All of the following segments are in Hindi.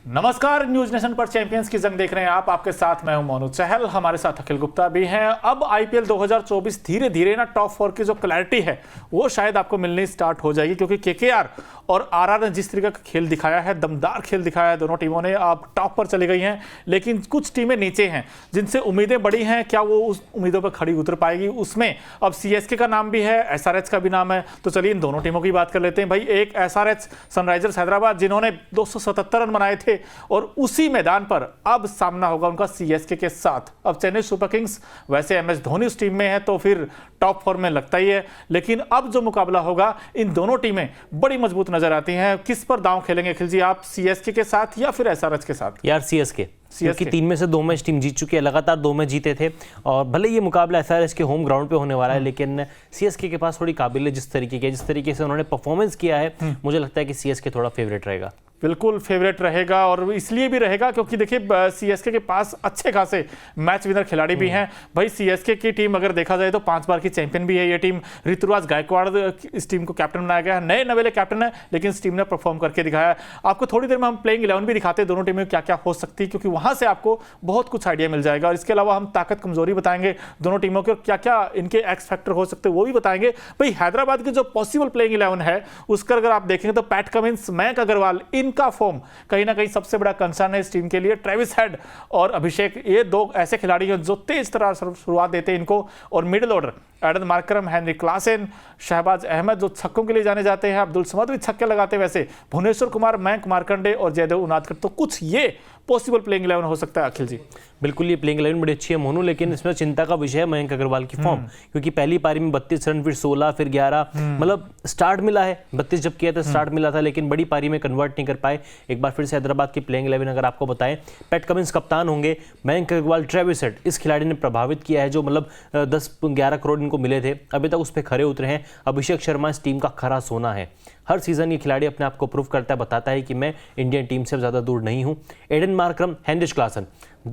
नमस्कार, न्यूज नेशन पर चैंपियंस की जंग देख रहे हैं आप। आपके साथ मैं हूं मोनू चहल, हमारे साथ अखिल गुप्ता भी हैं। अब आईपीएल 2024 धीरे धीरे ना टॉप 4 की जो क्लैरिटी है वो शायद आपको मिलनी स्टार्ट हो जाएगी, क्योंकि केकेआर और आरआर ने जिस तरीके का खेल दिखाया है, दमदार खेल दिखाया है दोनों टीमों ने, अब टॉप पर चली गई हैं। लेकिन कुछ टीमें नीचे हैं जिनसे उम्मीदें बड़ी हैं, क्या वो उस उम्मीदों पर खड़ी उतर पाएगी? उसमें अब सीएसके का नाम भी है, एसआरएच का भी नाम है। तो चलिए इन दोनों टीमों की बात कर लेते हैं। भाई, एक एसआरएच सनराइजर्स हैदराबाद जिन्होंने 277 रन बनाए थे, और उसी मैदान पर अब सामना होगा उनका सीएसके के साथ। अब चेन्नई सुपर किंग्स, वैसे एमएस धोनी उस टीम में है तो फिर टॉप 4 में लगता ही है, लेकिन अब जो मुकाबला होगा इन दोनों टीमें बड़ी मजबूत नजर आती हैं। किस पर दांव खेलेंगे अखिल जी आप, सीएसके के साथ या फिर एसआरएच के साथ? यार सीएसके, क्योंकि 3 में से 2 मैच टीम जीत चुकी है, लगातार 2 मैच जीते थे। और भले ये मुकाबला एसआरएच के होम ग्राउंड पे होने वाला है, लेकिन सीएसके के पास थोड़ी काबिलियत जिस तरीके से उन्होंने परफॉर्मेंस किया है, मुझे लगता है कि सीएसके थोड़ा फेवरेट रहेगा। बिल्कुल फेवरेट रहेगा, और इसलिए भी रहेगा क्योंकि देखिए सीएसके के पास अच्छे खासे मैच विनर खिलाड़ी भी हैं। भाई, सीएसके की टीम अगर देखा जाए तो 5 बार की चैंपियन भी है ये टीम। ऋतुराज गायकवाड़ इस टीम को कैप्टन बनाया गया है, नए नवेले कैप्टन है, लेकिन इस टीम ने परफॉर्म करके दिखाया। आपको थोड़ी देर में हम प्लेइंग 11 भी दिखाते हैं दोनों टीमों में क्या क्या हो सकती है, क्योंकि वहां से आपको बहुत कुछ आइडिया मिल जाएगा। और इसके अलावा हम ताकत कमजोरी बताएंगे दोनों टीमों के, और क्या क्या इनके एक्स फैक्टर हो सकते हैं वो भी बताएंगे। भाई, हैदराबाद की जो पॉसिबल प्लेइंग 11 है उसका अगर आप देखेंगे तो पैट कमिंस, मयंक अग्रवाल, इनका फॉर्म कहीं ना कहीं सबसे बड़ा कंसर्न है इस टीम के लिए। ट्रेविस हेड और अभिषेक, ये 2 ऐसे खिलाड़ी हैं जो तेज तरह शुरुआत देते हैं इनको। और middle order, Aiden Markram, Henry Klaasen, Shahbaz Ahmed जो छक्कों के लिए जाने जाते हैं, अब्दुल समद भी छक्के लगाते हैं वैसे, भुवनेश्वर कुमार, मयंक मार्कंडे और जयदेव उनादकर। तो कुछ ये पॉसिबल प्लेइंग 11 हो सकता है अखिल जी। बिल्कुल, ये प्लेइंग 11 बड़ी अच्छी है मोनू, लेकिन इसमें चिंता का विषय है मयंक अग्रवाल की फॉर्म, क्योंकि पहली पारी में 32 रन, फिर 16, फिर 11, मतलब स्टार्ट मिला है 32 जब किया था स्टार्ट मिला था, लेकिन बड़ी पारी में कन्वर्ट नहीं कर पाए। एक बार फिर से हैदराबाद की प्लेइंग 11 अगर आपको बताएं, पैट कमिंस कप्तान होंगे, मयंक अग्रवाल, ट्रेविस हेड, इस खिलाड़ी ने प्रभावित किया है, जो मतलब 10-11 करोड़ इनको मिले थे, अभी तक उस पर खरे उतरे हैं। अभिषेक शर्मा इस टीम का खरा सोना है, हर सीजन ये खिलाड़ी अपने आप को प्रूव करता है, बताता है कि मैं इंडियन टीम से ज़्यादा दूर नहीं हूं। Aiden Markram, Heinrich Klaasen,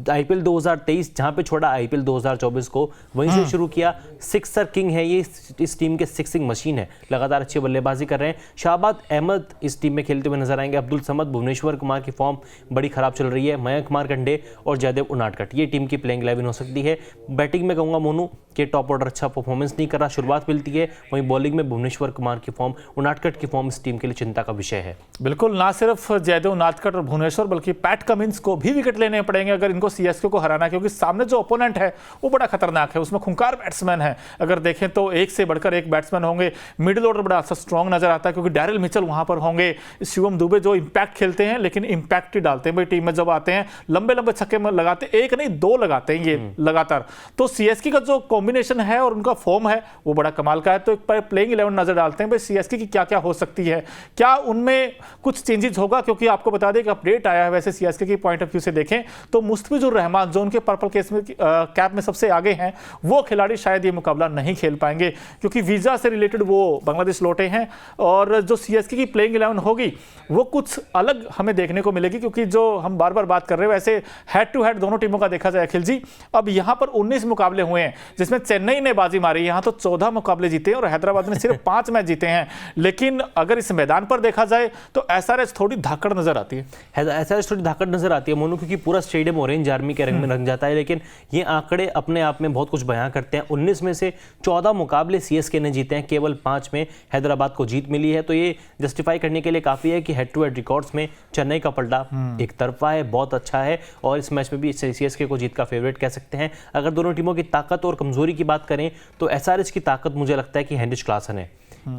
IPL 2023 जहां पे छोड़ा आईपीएल 2024 को वहीं से शुरू किया। सिक्सर किंग है ये, इस टीम के सिक्सिंग मशीन है, लगातार अच्छी बल्लेबाजी कर रहे हैं। शहबाज अहमद इस टीम में खेलते हुए नजर आएंगे। अब्दुल समद, भुवनेश्वर कुमार की फॉर्म बड़ी खराब चल रही है। मयंक मार्कंडे और जयदेव उनादकर, ये टीम की प्लेइंग 11 हो सकती है। बैटिंग में कहूंगा मोनू कि टॉप ऑर्डर अच्छा परफॉर्मेंस नहीं कर रहा, शुरुआत मिलती है। वहीं बॉलिंग में भुवनेश्वर कुमार की फॉर्म, उनादकर की फॉर्म इस टीम के लिए चिंता का विषय है। बिल्कुल, ना सिर्फ जयदेव उनादकर और भुवनेश्वर, बल्कि पैट कमिंस को भी विकेट लेने पड़ेंगे अगर इनको सीएसके को हराना, क्योंकि सामने जो ओपोनेंट है वो बड़ा खतरनाक है, उसमें खूंखार बैट्समैन है। अगर देखें तो एक से बढ़कर एक बैट्समैन होंगे। मिडिल ऑर्डर बड़ा स्ट्रॉन्ग नजर आता है, क्योंकि डैरिल मिचेल वहां पर होंगे, शिवम दुबे जो इंपैक्ट खेलते हैं, लेकिन इंपैक्ट ही डालते हैं भाई टीम में। जब आते हैं लंबे लंबे छक्के लगाते, एक नहीं 2 लगाते हैं ये लगातार। तो सीएसके का जो कॉम्बिनेशन है और उनका फॉर्म है वो बड़ा कमाल का है। तो एक प्लेइंग 11 नजर डालते हैं भाई सीएसके की क्या क्या हो सकती है, क्या उनमें कुछ चेंजेस होगा। क्योंकि आपको बता दें कि अपडेट आया है वैसे सीएसके की पॉइंट ऑफ व्यू से देखें तो मुस्तफिजुर रहमान जो उनके पर्पल केस में कैप में सबसे आगे हैं, वो खिलाड़ी शायद ये मुकाबला नहीं खेल पाएंगे, क्योंकि वीजा से रिलेटेड वो बांग्लादेश लौटे हैं। और जो सीएसके की प्लेइंग 11 होगी वो कुछ अलग हमें देखने को मिलेगी, क्योंकि जो हम बार बार बात कर रहे हैं वैसे हेड टू हेड दोनों टीमों का देखा जाए अखिल जी, अब यहां पर 19 मुकाबले हुए हैं, जिसमें चेन्नई ने बाजी मारी, यहां तो 14 मुकाबले जीते हैं और हैदराबाद ने सिर्फ 5 मैच जीते हैं। लेकिन अगर इस मैदान पर देखा जाए तो एसआरएच थोड़ी धाकड़ नजर आती है। एसआरएच थोड़ी धाकड़ नजर आती है मोनू, क्योंकि पूरा स्टेडियम ऑरेंज आर्मी के रंग में रंग जाता है। लेकिन ये आंकड़े अपने आप में बहुत कुछ बयां करते हैं। 19 में से 14 मुकाबले सीएसके ने जीते हैं, केवल 5 में हैदराबाद को जीत मिली है। तो ये जस्टिफाई करने के लिए काफी है कि हेड टू हेड रिकॉर्ड्स में चेन्नई का पलड़ा एक तरफा है, बहुत अच्छा है। और इस मैच में भी सीएसके को जीत का फेवरेट कह सकते हैं। अगर दोनों टीमों की ताकत और कमजोरी की बात करें तो एसआरएच की ताकत मुझे लगता है कि हेनरिच क्लासन है,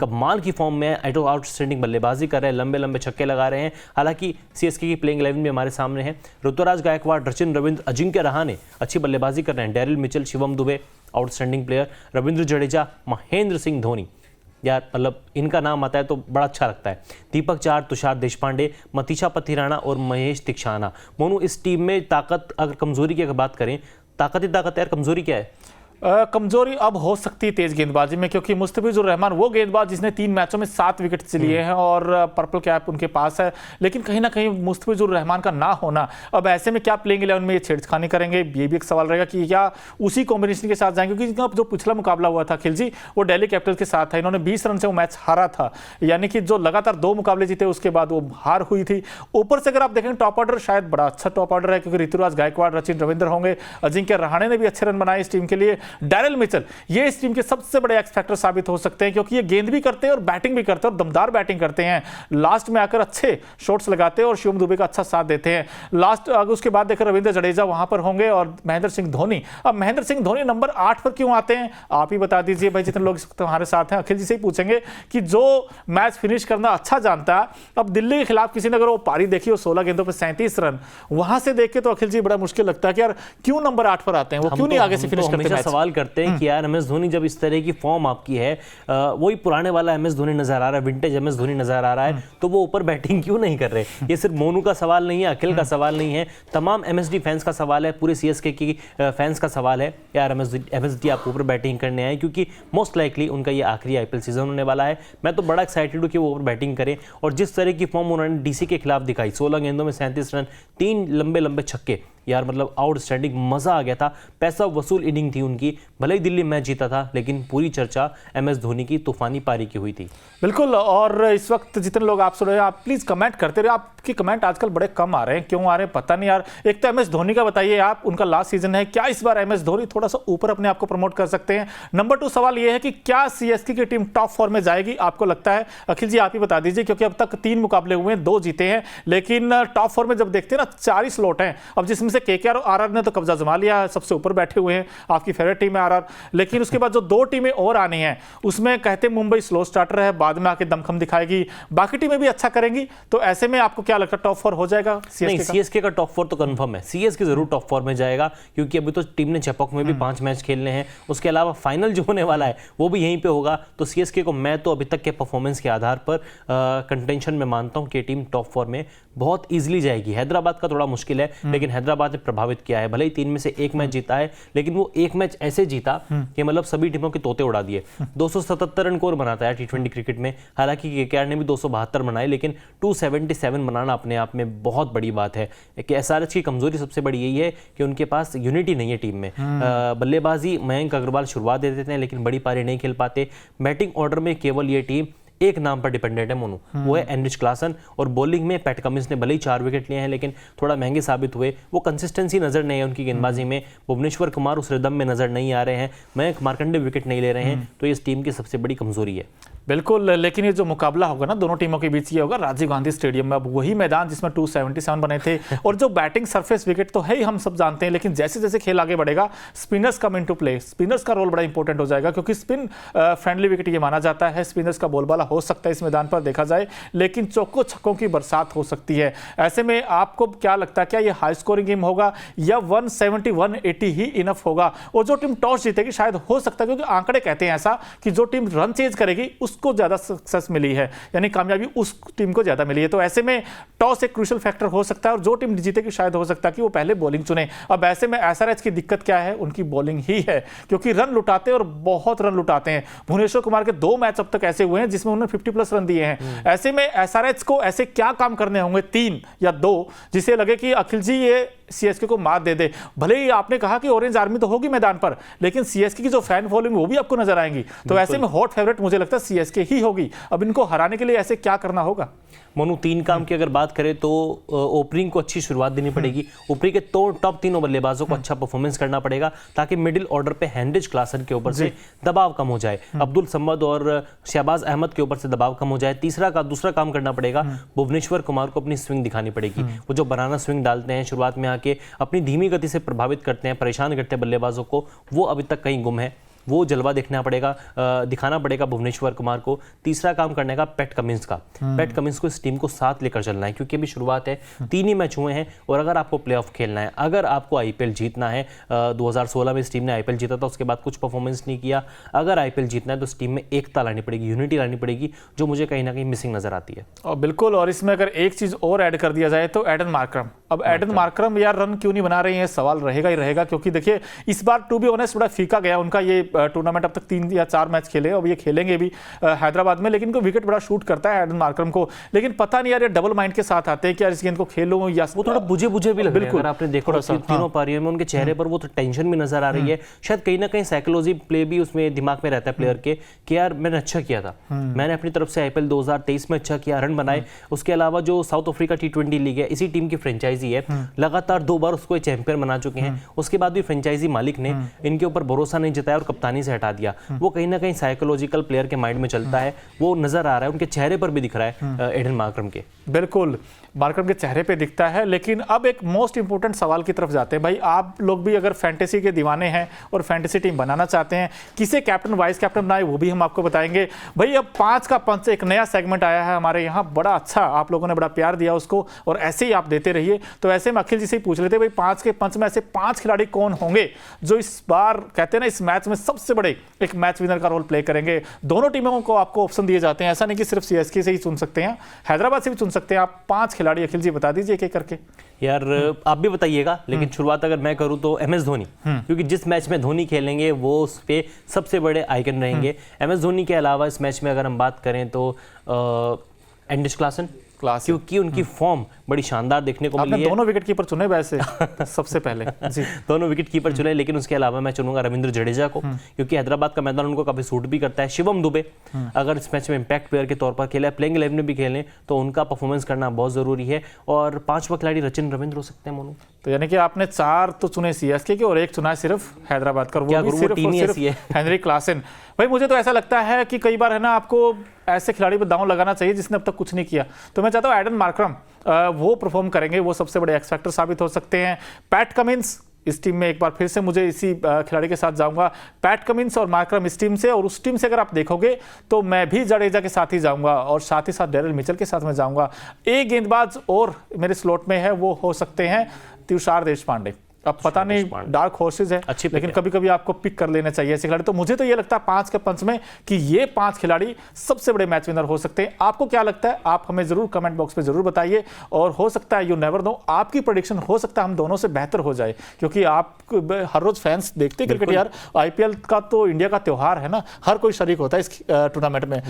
कमाल की फॉर्म में आउटस्टैंडिंग बल्लेबाजी कर रहे हैं, लंबे लंबे छक्के लगा रहे हैं। हालांकि सीएसके की प्लेइंग 11 भी हमारे सामने है। ऋतुराज गायकवाड़, सचिन रविंद्र, अजिंक्य रहाणे अच्छी बल्लेबाजी कर रहे हैं। Daryl Mitchell, Shivam Dubey outstanding player, Ravindra Jadeja, Mahendra Singh Dhoni, यार मतलब इनका नाम आता है तो बड़ा अच्छा लगता है। दीपक चार, तुषार देशपांडे, मतीशा पथिराना और महेश तिक्षाना। मोनू, इस टीम में ताकत, अगर कमजोरी की अगर बात करें, ताकत ही ताकत है यार, कमजोरी क्या है? कमजोरी अब हो सकती है तेज गेंदबाजी में, क्योंकि मुस्तफिजुर रहमान वो गेंदबाज जिसने 3 मैचों में 7 विकेट लिए हैं और पर्पल कैप उनके पास है। लेकिन कहीं ना कहीं मुस्तफिजुर रहमान का ना होना, अब ऐसे में क्या प्लेइंग 11 में ये छेड़खानी करेंगे, ये भी एक सवाल रहेगा कि क्या उसी कॉम्बिनेशन के साथ जाएंगे, क्योंकि इनका जो पिछला मुकाबला हुआ था खिलजी, वो दिल्ली कैपिटल्स के साथ था। इन्होंने 20 रन से वो मैच हारा था, यानी कि जो लगातार 2 मुकाबले जीते उसके बाद वो हार हुई थी। ऊपर से अगर आप देखें टॉप ऑर्डर शायद बड़ा अच्छा टॉप ऑर्डर है, क्योंकि ऋतुराज गायकवाड़, रचिन रविंद्र होंगे, अजिंक्य रहाणे ने भी अच्छे रन बनाए इस टीम के लिए, डैरिल मिचेल ये इस टीम के सबसे बड़े एक्स फैक्टर साबित हो सकते हैं, क्योंकि ये गेंद भी करते हैं और बैटिंग भी करते हैं और दमदार बैटिंग करते हैं। लास्ट में आकर अच्छे शॉट्स लगाते हैं और शिवम दुबे का अच्छा साथ देते हैं। लास्ट उसके बाद देखकर रविंद्र जडेजा वहां पर होंगे और महेंद्र सिंह धोनी। अब महेंद्र सिंह धोनी नंबर 8 पर क्यों आते हैं, आप ही बता दीजिए भाई, जितने लोग तुम्हारे साथ हैं। अखिल जी से ही पूछेंगे कि जो मैच फिनिश करना अच्छा जानता है, अब दिल्ली के खिलाफ किसी ने अगर वो पारी देखी और 16 गेंदों पर 37 रन, वहां से देख के तो अखिल जी बड़ा मुश्किल लगता है कि यार क्यों नंबर 8 पर आते हैं, वो क्यों नहीं आगे से फिनिश करते हैं। सवाल करते हैं कि यार एमएस धोनी जब इस तरह की फॉर्म आपकी है, वही पुराने वाला एमएस धोनी नजर आ रहा है, विंटेज एमएस धोनी नजर आ रहा है, तो वो ऊपर बैटिंग क्यों नहीं कर रहे। ये सिर्फ मोनू का सवाल नहीं है, अखिल का सवाल नहीं है, तमाम एमएसडी फैंस का सवाल है, पूरे सीएसके की फैंस का सवाल है। यार एमएसडी आप ऊपर बैटिंग करने आए, क्योंकि मोस्ट लाइकली उनका ये आखिरी आईपीएल सीजन होने वाला है। मैं तो बड़ा एक्साइटेड हूं कि वो ऊपर बैटिंग करें, और जिस तरह की फॉर्म उन्होंने डीसी के खिलाफ दिखाई, 16 गेंदों में 37 रन, 3 लंबे लंबे छक्के, यार मतलब आउटस्टैंडिंग, मजा आ गया था। पैसा वसूल इनिंग थी उनकी, भले ही दिल्ली मैच जीता था, लेकिन पूरी चर्चा एमएस धोनी की तूफानी पारी की हुई थी। बिल्कुल, और इस वक्त जितने लोग आप सुन रहे हैं, आप प्लीज कमेंट करते रहे। आपके कमेंट आजकल बड़े कम आ रहे हैं, क्यों आ रहे हैं पता नहीं यार। एक तो एमएस धोनी का बताइए आप, उनका लास्ट सीजन है, क्या इस बार एमएस धोनी थोड़ा सा ऊपर अपने आप को प्रमोट कर सकते हैं। नंबर 2 सवाल ये है कि क्या सीएसके की टीम टॉप 4 में जाएगी, आपको लगता है? अखिल जी आप ही बता दीजिए, क्योंकि अब तक 3 मुकाबले हुए हैं, 2 जीते हैं, लेकिन टॉप 4 में जब देखते हैं ना 4 ही स्लॉट हैं, अब जिसमें से केकेआर और आरआर ने तो कब्जा जमा लिया है, सबसे ऊपर बैठे हुए हैं, आपकी फेवरेट टीम है आरआर। लेकिन उसके बाद जो 2 टीमें और आनी हैं, उसमें कहते मुंबई स्लो स्टार्टर है, बाद में आके दमखम दिखाएगी, बाकी टीमें भी अच्छा करेंगी। तो ऐसे में आपको क्या लगता है, टॉप 4 हो जाएगा सीएसके का? टॉप 4 तो कंफर्म है, सीएसके जरूर टॉप 4 में जाएगा, क्योंकि अभी तो टीम ने चेपॉक में भी 5 मैच खेलने हैं, उसके अलावा फाइनल जो होने वाला है वो भी यहीं पे होगा। तो सीएसके को मैं तो अभी तक के परफॉर्मेंस के आधार पर कंटेंशन में मानता हूं कि टीम टॉप 4 में बहुत इजीली जाएगी। हैदराबाद का थोड़ा मुश्किल है, लेकिन हैदराबाद ने प्रभावित किया है, भले ही 3 में से 1 मैच जीता है, लेकिन वो 1 मैच ऐसे जीता कि मतलब सभी टीमों के तोते उड़ा दिए। 277 रन कोर बनाता है टी20 क्रिकेट में, हालांकि केकेआर ने भी 272 बनाए, लेकिन 277 बनाना अपने आप में बहुत बड़ी बात है। कि एसआरएच की कमजोरी सबसे बड़ी यही है कि उनके पास यूनिटी नहीं है टीम में। बल्लेबाजी मयंक अग्रवाल शुरुआत दे देते हैं, लेकिन बड़ी पारी नहीं खेल पाते। बैटिंग ऑर्डर में केवल ये टीम एक नाम पर डिपेंडेंट है मोनू, वो है एनरिच क्लासन, और बॉलिंग में पैट कमिंस ने भले ही 4 विकेट लिए हैं, लेकिन थोड़ा महंगे साबित हुए। वो कंसिस्टेंसी नजर नहीं है उनकी गेंदबाजी में। भुवनेश्वर कुमार उस रिदम में नजर नहीं आ रहे हैं, मयंक मार्कंडे विकेट नहीं ले रहे हैं, तो ये इस टीम की सबसे बड़ी कमजोरी है। बिल्कुल, लेकिन ये जो मुकाबला होगा ना दोनों टीमों के बीच, ये होगा राजीव गांधी स्टेडियम में। अब वही मैदान जिसमें 277 बने थे, और जो बैटिंग सरफेस विकेट तो है ही, हम सब जानते हैं, लेकिन जैसे जैसे खेल आगे बढ़ेगा, spinners come into play, spinners का रोल बड़ा इंपॉर्टेंट हो जाएगा, क्योंकि स्पिन फ्रेंडली विकेट ये माना जाता है। स्पिनर्स का बोलबाला हो सकता है इस मैदान पर देखा जाए, लेकिन चौकों छक्कों की बरसात हो सकती है। ऐसे में आपको क्या लगता है, क्या ये हाई स्कोरिंग गेम होगा या 170 180 ही इनफ होगा? और जो टीम टॉस जीतेगी, शायद हो सकता है, क्योंकि आंकड़े कहते हैं ऐसा कि जो टीम रन चेज करेगी उसको ज्यादा सक्सेस मिली है, यानी कामयाबी उस टीम को ज्यादा मिली है। तो ऐसे में टॉस एक क्रूशियल फैक्टर हो सकता है, और जो टीम जीतेगी शायद हो सकता है कि वो पहले बॉलिंग चुने। अब ऐसे में एसआरएच की दिक्कत क्या है, उनकी बॉलिंग ही है, क्योंकि रन लुटाते हैं और बहुत रन लुटाते हैं। भुवनेश्वर कुमार के 2 मैच अब तक ऐसे हुए हैं जिसमें उन्होंने 50+ रन दिए हैं। ऐसे में एसआरएच को ऐसे क्या काम करने होंगे, 3 या 2, जिसे लगे कि अखिल जी ये सीएसके को मात दे दे। भले ही आपने कहा कि ऑरेंज आर्मी तो होगी मैदान पर, लेकिन सीएसके की जो फैन फॉलोइंग वो भी आपको नजर आएंगी। तो ऐसे में हॉट फेवरेट मुझे लगता है सीएसके ही होगी। अब इनको हराने के लिए ऐसे क्या करना होगा? मोनू, 3 काम की अगर बात करें तो ओपनिंग को अच्छी शुरुआत देनी पड़ेगी। ऊपरी के टॉप 3 बल्लेबाजों को अच्छा परफॉर्मेंस करना पड़ेगा, ताकि मिडिल ऑर्डर पे हेनरिच क्लासन के ऊपर से दबाव कम हो जाए, अब्दुल समद और शहबाज अहमद के ऊपर से दबाव कम हो जाए। दूसरा काम करना पड़ेगा, भुवनेश्वर कुमार को अपनी स्विंग दिखानी पड़ेगी। वो जो बनाना स्विंग डालते हैं शुरुआत में आके, अपनी धीमी गति से प्रभावित करते हैं, परेशान करते हैं बल्लेबाजों को, वो अभी तक कहीं गुम है। वो जलवा दिखाना पड़ेगा भुवनेश्वर कुमार को। तीसरा काम करने का पैट कमिंस का। पैट कमिंस को इस टीम को साथ लेकर चलना है, क्योंकि अभी शुरुआत है, 3 ही मैच हुए हैं, और अगर आपको प्लेऑफ खेलना है, अगर आपको आईपीएल जीतना है, 2016 में इस टीम ने आईपीएल जीता था, उसके बाद कुछ परफॉर्मेंस नहीं किया। अगर आईपीएल जीतना है तो इस टीम में एकता लानी पड़ेगी, यूनिटी लानी पड़ेगी, जो मुझे कहीं ना कहीं मिसिंग नजर आती है। और बिल्कुल, और इसमें अगर एक चीज और ऐड कर दिया जाए तो एडन मार्करम, अब एडन मार्करम यार रन क्यों नहीं बना रहे हैं, सवाल रहेगा ही रहेगा, क्योंकि देखिए इस बार टू बी ऑनेस्ट बड़ा फीका गया उनका ये टूर्नामेंट। अब तक 3 या 4 मैच खेले, अब ये खेलेंगे भी हैदराबाद में, लेकिन को विकेट बड़ा शूट करता है एडन मार्करम को। लेकिन पता नहीं यार, ये डबल माइंड के साथ आते हैं कि यार इस गेंद को खेलो या वो थोड़ा बुझे भी लग रहे हैं। अगर आपने देखा थोड़ा सा, तीनों पारियों में उनके चेहरे पर वो तो टेंशन भी नजर आ रही है। शायद कहीं ना कहीं साइकोलॉजी प्ले भी उसमें दिमाग में रहता है प्लेयर के कि यार मैंने अच्छा किया था, मैंने अपनी तरफ से आईपीएल 2023 में अच्छा किया, रन बनाए। उसके अलावा जो साउथ अफ्रीका T20 लीग है, इसी टीम की फ्रेंचाइजी है, लगातार 2 बार उसको चैंपियन बना चुके हैं। उसके बाद भी फ्रेंचाइजी मालिक ने इनके ऊपर भरोसा नहीं जताया और कप्तानी से हटा दिया। वो कहीं ना कहीं साइकोलॉजिकल प्लेयर के माइंड में चलता है, वो नजर आ रहा है, उनके चेहरे पर भी दिख रहा है एडन मार्करम के। बिल्कुल मार्करम के चेहरे पे दिखता है। लेकिन अब एक मोस्ट इंपोर्टेंट सवाल की तरफ जाते हैं। भाई आप लोग भी अगर फैंटेसी के दीवाने हैं और फैंटेसी टीम बनाना चाहते हैं, किसे कैप्टन वाइस कैप्टन बनाए वो भी हम आपको बताएंगे। भाई अब 5 का पंच एक नया सेगमेंट आया है हमारे यहाँ, बड़ा अच्छा, आप लोगों ने बड़ा प्यार दिया उसको और ऐसे ही आप देते रहिए। तो ऐसे में अखिल जी से ही पूछ लेते भाई 5 के पंच में ऐसे 5 खिलाड़ी कौन होंगे जो इस बार कहते हैं ना इस मैच में सबसे बड़े एक मैच विनर का रोल प्ले करेंगे। दोनों टीमों को आपको ऑप्शन दिए जाते हैं, ऐसा नहीं कि सिर्फ CSK से ही चुन सकते हैं, हैदराबाद से भी चुन सकते हैं आप। 5 खिलाड़ी अखिल जी बता दीजिए एक-एक करके। यार आप भी बताइएगा, लेकिन शुरुआत अगर मैं करूं तो MS धोनी, क्योंकि जिस मैच में धोनी खेलेंगे वो उस पे सबसे बड़े आइकन रहेंगे। MS धोनी के अलावा इस मैच में अगर हम बात करें तो एंडिश क्लासन, क्योंकि उनकी फॉर्म बड़ी शानदार देखने को मिली है। दोनों विकेट कीपर चुने वैसे सबसे पहले जी, दोनों विकेट कीपर चुने, लेकिन उसके अलावा मैं चुनूंगा रविंद्र जडेजा को, क्योंकि हैदराबाद का मैदान उनको काफी सूट भी करता है। शिवम दुबे अगर इस मैच में इंपैक्ट प्लेयर के तौर पर खेले, प्लेइंग 11 में भी खेलें, तो उनका परफॉर्मेंस करना बहुत जरूरी है। और 5वां खिलाड़ी रचिन रविंद्र हो सकते हैं मोनू। तो यानी कि आपने 4 तो चुने CSK के और 1 चुना सिर्फ हैदराबाद का, वो भी सिर्फ हेनरी क्लासन। भाई मुझे तो ऐसा लगता है कि कई बार है ना आपको ऐसे खिलाड़ी पर दांव लगाना चाहिए जिसने अब तक कुछ नहीं किया। तो मैं चाहता हूँ एडन मार्करम वो परफॉर्म करेंगे, वो सबसे बड़े एक्स फैक्टर साबित हो सकते हैं। पैट कमिंस इस टीम में, एक बार फिर से मुझे इसी खिलाड़ी के साथ जाऊंगा, पैट कमिंस और मार्करम इस टीम से। और उस टीम से अगर आप देखोगे तो मैं भी जडेजा के साथ ही जाऊंगा और साथ ही साथ डेरिल मिचेल के साथ मैं जाऊंगा। एक गेंदबाज और मेरे स्लॉट में है, वो हो सकते हैं तुषार देशपांडे। अब पता नहीं डार्क हॉर्सेस है, लेकिन कभी कभी आपको पिक कर लेना चाहिए ऐसे खिलाड़ी। तो मुझे तो ये लगता है 5 के पंच में कि ये 5 खिलाड़ी सबसे बड़े मैच विनर हो सकते हैं। आपको क्या लगता है, आप हमें जरूर कमेंट बॉक्स में जरूर बताइए। और हो सकता है, यू नेवर नो, आपकी प्रेडिक्शन हो सकता है हम दोनों से बेहतर हो जाए, क्योंकि आप हर रोज फैंस देखते क्रिकेट यार। IPL का तो इंडिया का त्योहार है ना, हर कोई शरीक होता है इस टूर्नामेंट में।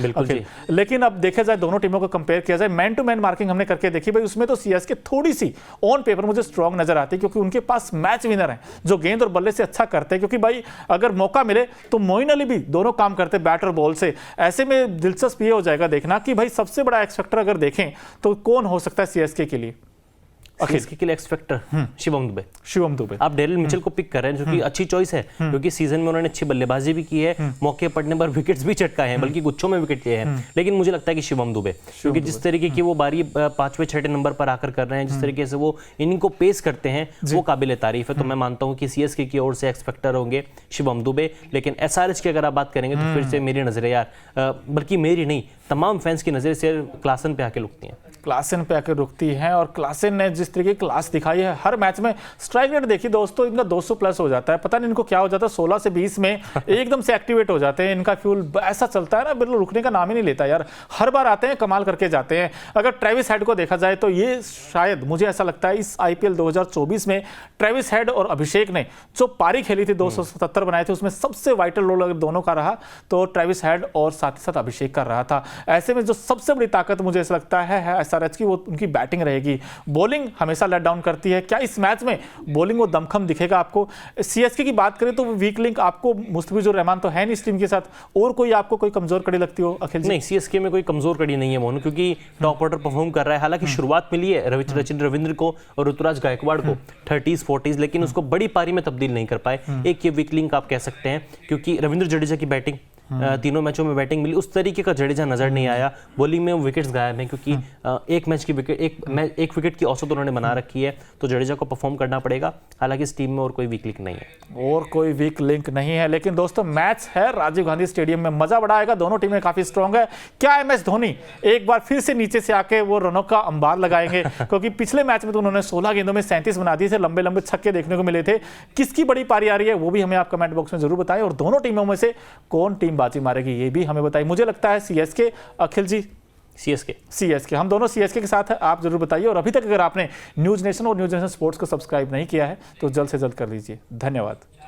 लेकिन अब देखा जाए, दोनों टीमों को कंपेयर किया जाए, मैन टू मैन मार्किंग हमने करके देखी भाई, उसमें तो CSK थोड़ी सी ऑन पेपर मुझे स्ट्रॉन्ग नजर आती है, क्योंकि उनके पास मैच विनर हैं जो गेंद और बल्ले से अच्छा करते हैं। क्योंकि भाई अगर मौका मिले तो मोइन अली भी दोनों काम करते हैं बैट और बॉल से। ऐसे में दिलचस्प ये हो जाएगा देखना कि भाई सबसे बड़ा एक्स फैक्टर अगर देखें तो कौन हो सकता है CSK के लिए। CSK के लिए एक्स फैक्टर शिवम दुबे। आप डेरिल मिचेल को पिक कर रहे हैं, जो कि अच्छी चॉइस है, क्योंकि सीजन में उन्होंने अच्छी बल्लेबाजी भी की है, मौके पड़ने पर विकेट्स भी चटकाए हैं, बल्कि गुच्छों में विकेट लिए हैं। लेकिन मुझे लगता है कि शिवम दुबे, क्योंकि जिस तरीके की वो बारी 5वें-6वें नंबर पर आकर कर रहे हैं, जिस तरीके से वो इनिंग को पेस करते हैं, वो काबिल तारीफ है। तो मैं मानता हूँ कि CSK की ओर से एक्स फैक्टर होंगे शिवम दुबे। लेकिन SRH की अगर आप बात करेंगे तो फिर से मेरी नजरें यार, बल्कि मेरी नहीं, तमाम फैंस की नजरें से क्लासन पे आके रुकती हैं। क्लासन पे आकर रुकती हैं। और क्लासन ने जिस तरीके की क्लास दिखाई है हर मैच में, स्ट्राइक रेट देखिए दोस्तों, इनका 200 प्लस हो जाता है। पता नहीं इनको क्या हो जाता है, 16 से 20 में एकदम से एक्टिवेट हो जाते हैं। इनका फ्यूल ऐसा चलता है ना, बिल्कुल रुकने का नाम ही नहीं लेता यार। हर बार आते हैं, कमाल करके जाते हैं। अगर ट्रेविस हेड को देखा जाए तो ये शायद मुझे ऐसा लगता है इस IPL 2024 में ट्रेविस हेड और अभिषेक ने जो पारी खेली थी, 277 बनाए थे, उसमें सबसे वाइटल रोल अगर दोनों का रहा तो ट्रेविस हेड और साथ ही साथ अभिषेक का रहा था। ऐसे में जो सबसे बड़ी ताकत मुझे ऐसा लगता है SRH की, वो उनकी बैटिंग रहेगी। बॉलिंग हमेशा लेट डाउन करती है। क्या इस मैच में बॉलिंग वो दमखम दिखेगा आपको? CSK की बात करें तो वीक लिंक आपको मुस्तफिजुर रहमान तो है नहीं इस टीम के साथ, और कोई आपको कोई कमजोर कड़ी लगती हो अखिल जी? नहीं, CSK में कोई कमजोर कड़ी नहीं है मोनू, क्योंकि टॉप ऑर्डर परफॉर्म कर रहा है। हालांकि शुरुआत मिली है रचिन रविंद्र को और ऋतुराज गायकवाड़ को 30s 40s, लेकिन उसको बड़ी पारी में तब्दील नहीं कर पाए। एक ये वीक लिंक आप कह सकते हैं, क्योंकि रविंद्र जडेजा की बैटिंग, तीनों मैचों में बैटिंग मिली, उस तरीके का जडेजा नजर नहीं आया। बॉलिंग में विकेट्स गायब हैं, क्योंकि एक मैच की विकेट, एक विकेट की औसत उन्होंने बना रखी है। तो जडेजा को परफॉर्म करना पड़ेगा। हालांकि इस टीम में और कोई वीक लिंक नहीं है, और कोई वीक लिंक नहीं है। लेकिन दोस्तों मैच है राजीव गांधी स्टेडियम में, मजा बड़ा आएगा। दोनों टीमें काफी स्ट्रांग है। क्या MS धोनी एक बार फिर से नीचे से आके वो रनों का अंबार लगाएंगे? क्योंकि पिछले मैच में तो उन्होंने 16 गेंदों में 37 बना दिए थे, लंबे लंबे छक्के देखने को मिले थे। किसकी बड़ी पारी आ रही है वो भी हमें आप कमेंट बॉक्स में जरूर बताएं। और दोनों टीमों में से कौन टीम बाजी मारेगी ये भी हमें बताइए। मुझे लगता है CSK। अखिल जी? CSK, हम दोनों CSK के साथ हैं। आप जरूर बताइए, और अभी तक अगर आपने न्यूज़ नेशन और न्यूज़ नेशन स्पोर्ट्स को सब्सक्राइब नहीं किया है तो जल्द से जल्द कर लीजिए। धन्यवाद।